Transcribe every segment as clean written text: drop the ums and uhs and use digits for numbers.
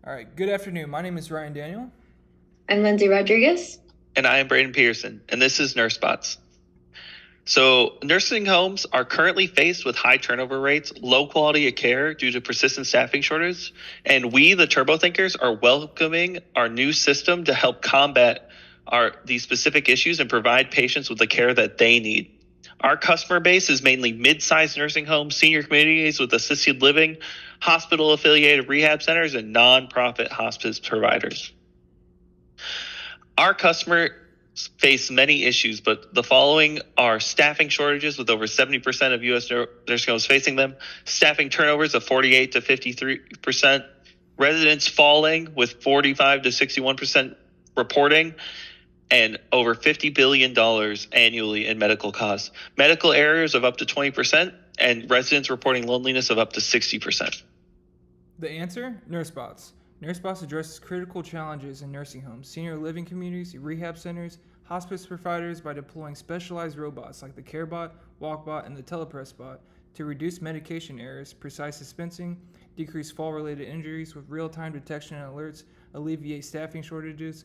All right, good afternoon. My name is Ryan Daniel. I'm Lindsay Rodriguez. And I am Braden Peterson, and this is NurseBot's. So, nursing homes are currently faced with high turnover rates, low quality of care due to persistent staffing shortages, and we, the Turbo Thinkers, are welcoming our new system to help combat these specific issues and provide patients with the care that they need. Our customer base is mainly mid-sized nursing homes, senior communities with assisted living, hospital-affiliated rehab centers, and nonprofit hospice providers. Our customers face many issues, but the following are staffing shortages with over 70% of U.S. nursing homes facing them, staffing turnovers of 48 to 53%, residents falling with 45 to 61% reporting, and over $50 billion annually in medical costs. Medical errors of up to 20%, and residents reporting loneliness of up to 60%. The answer? NurseBot's. NurseBot's addresses critical challenges in nursing homes, senior living communities, rehab centers, hospice providers by deploying specialized robots like the CareBot, WalkBot, and the TelepressBot to reduce medication errors, precise dispensing, decrease fall-related injuries with real-time detection and alerts, alleviate staffing shortages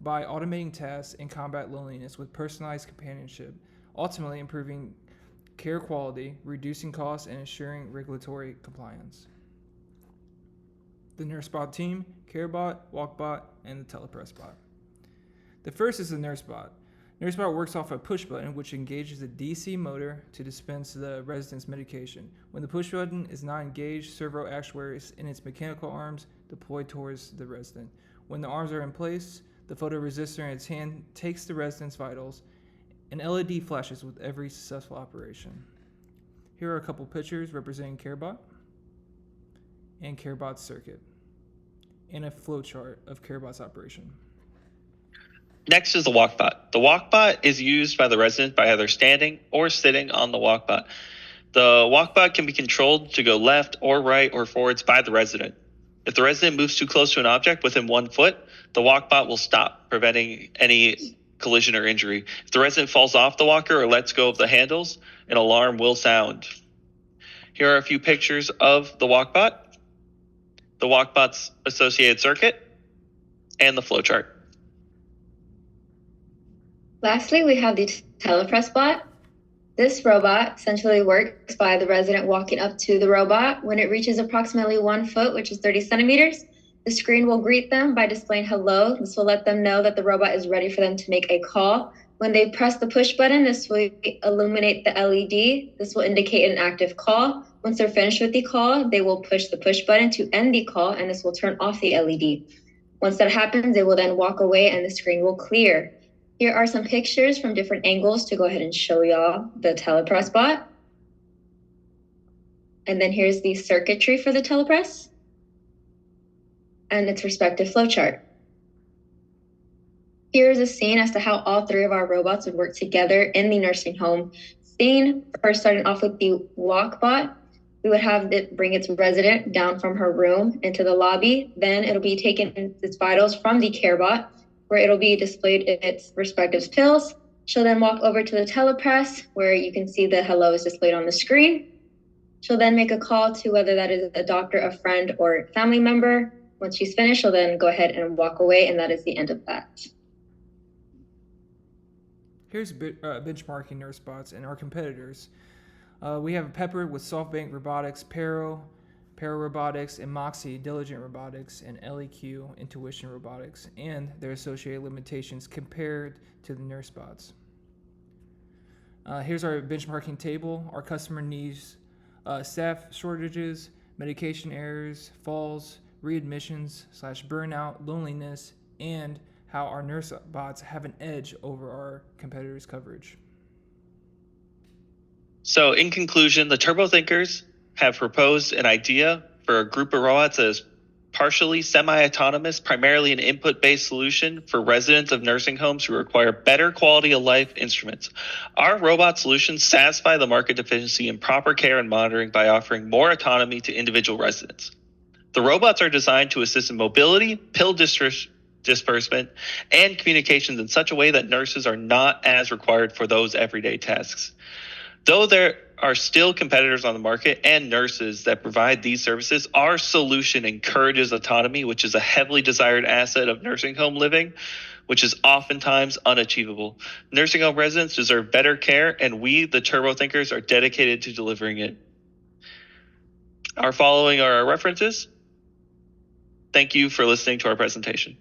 by automating tasks, and combat loneliness with personalized companionship, ultimately improving care quality, reducing costs, and ensuring regulatory compliance. The NurseBot team, CareBot, WalkBot, and the TelepressBot. The first is the NurseBot. NurseBot works off a push button which engages a DC motor to dispense the resident's medication. When the push button is not engaged, servo actuators in its mechanical arms deploy towards the resident. When the arms are in place, the photoresistor in its hand takes the resident's vitals. An LED flashes with every successful operation. Here are a couple pictures representing CareBot and CareBot's circuit, and a flowchart of CareBot's operation. Next is the WalkBot. The WalkBot is used by the resident by either standing or sitting on the WalkBot. The WalkBot can be controlled to go left or right or forwards by the resident. If the resident moves too close to an object within 1 foot, the WalkBot will stop, preventing any collision or injury. If the resident falls off the walker or lets go of the handles, an alarm will sound. Here are a few pictures of the WalkBot, the WalkBot's associated circuit, and the flowchart. Lastly, we have the TelepressBot. This robot essentially works by the resident walking up to the robot. When it reaches approximately 1 foot, which is 30 centimeters, the screen will greet them by displaying hello. This will let them know that the robot is ready for them to make a call. When they press the push button, this will illuminate the LED. This will indicate an active call. Once they're finished with the call, they will push the push button to end the call, and this will turn off the LED. Once that happens, they will then walk away and the screen will clear. Here are some pictures from different angles to go ahead and show y'all the TelepressBot. And then here's the circuitry for the Telepress and its respective flowchart. Here's a scene as to how all three of our robots would work together in the nursing home scene. First, starting off with the WalkBot, we would have it bring its resident down from her room into the lobby. Then it'll be taking its vitals from the CareBot, where it'll be displayed its respective pills. She'll then walk over to the Telepress, where you can see the hello is displayed on the screen. She'll then make a call to whether that is a doctor, a friend, or family member. Once she's finished, she'll then go ahead and walk away, and that is the end of that. Here's benchmarking NurseBot's and our competitors. We have Pepper with SoftBank Robotics, Para Robotics, and Moxie Diligent Robotics, and LEQ Intuition Robotics, and their associated limitations compared to the NurseBot's. Here's our benchmarking table. Our customer needs staff shortages, medication errors, falls, readmissions / burnout, loneliness, and how our NurseBot's have an edge over our competitors' coverage. So in conclusion, the Turbo Thinkers have proposed an idea for a group of robots that is partially semi-autonomous, primarily an input-based solution for residents of nursing homes who require better quality of life instruments. Our robot solutions satisfy the market deficiency in proper care and monitoring by offering more autonomy to individual residents. The robots are designed to assist in mobility, pill disbursement, and communications in such a way that nurses are not as required for those everyday tasks. Though there are still competitors on the market and nurses that provide these services, our solution encourages autonomy, which is a heavily desired asset of nursing home living, which is oftentimes unachievable. Nursing home residents deserve better care, and we, the Turbo Thinkers, are dedicated to delivering it. Our following are our references. Thank you for listening to our presentation.